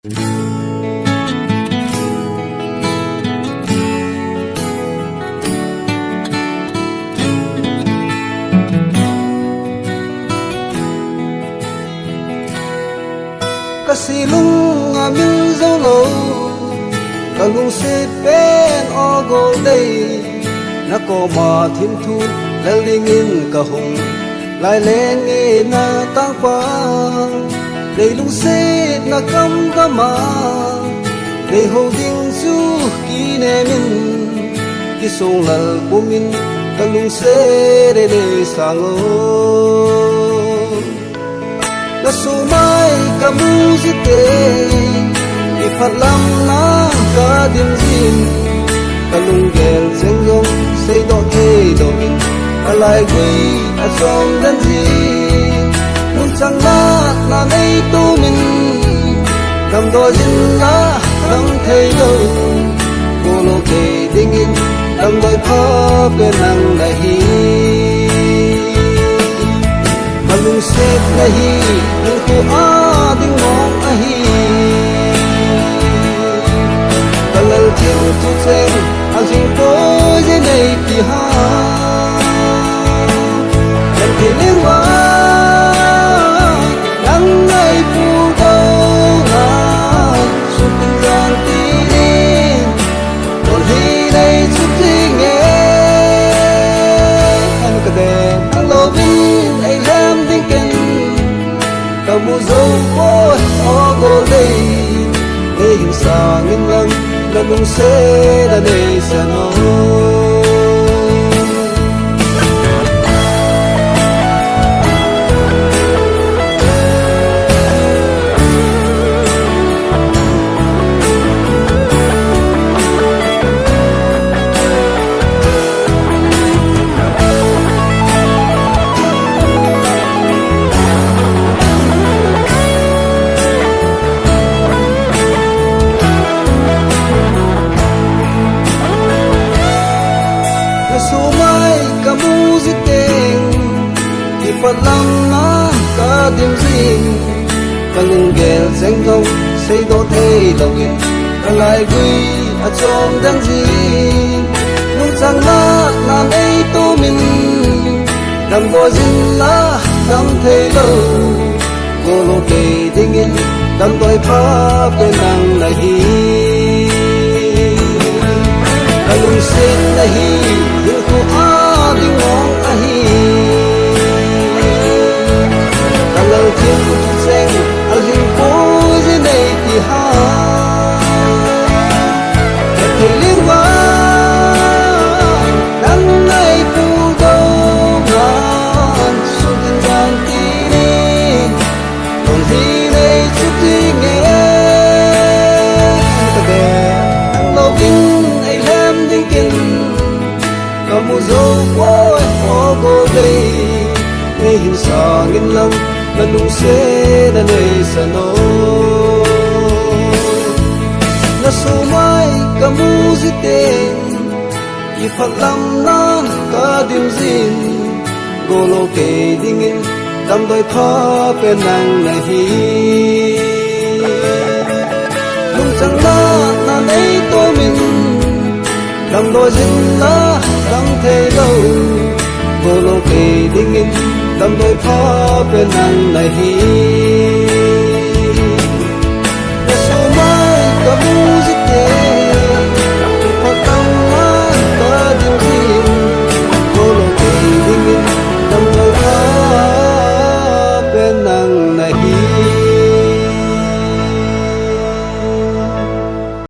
Kasi lung amin dấu lâu cả lung xếp bên o gồ đây na có mà thiên thu lại linh in cả hùng lại lên nghe na tăng quang đây lung xếp na cam cam mà đây hồ đinh du kỳ nè min kỳ sông lal của min cả lung xếp để sang ô na sumai ka muzite ipatlam na ka dimjin kalung gel senggong sei do the do in alai gui a som dan ji nun chang na nei tu min nam do jin na nam thei do ko lo ke ding in nam doi pha pe nang lai hi kalung set nahi nung ko ading mong ahi kalal thiên tu chen ang sing ko je nei ki ha kan ki lewa nang nei pu do na su tin ran ti don hi nei su ti nge an ka de ang lo bin ai lam ding ken ka mu zo ko o go dei e hin sa ngin lang la nung se da nei sa no patlam na ka dim zin kalung gel seng dong sei do thei login kalai gui a chom dan ji nun chang na nei tu min dam do jin la dam thei lo ko lo ke ding in dam doi pha pe nang la hi kalung sen la hi yu ko a ding mong a hi thiên tu sen al hin ko je nei ti ha ke lewa nang nei pu do man su tin ran ti ni don hi nei chu ti nge ta be nang lo bin ai lam ding kin ka mu zo ko o go dei ei hin sa ngin lang la lung se da nei sa no na sumai ka muzite i phatlam na ka dim zin golo ke ding in dam doi pha pe nang na hi lung chang na nei to min dam doi jin la dam thei lo golo ke ding in dam doi pha pe nang na hi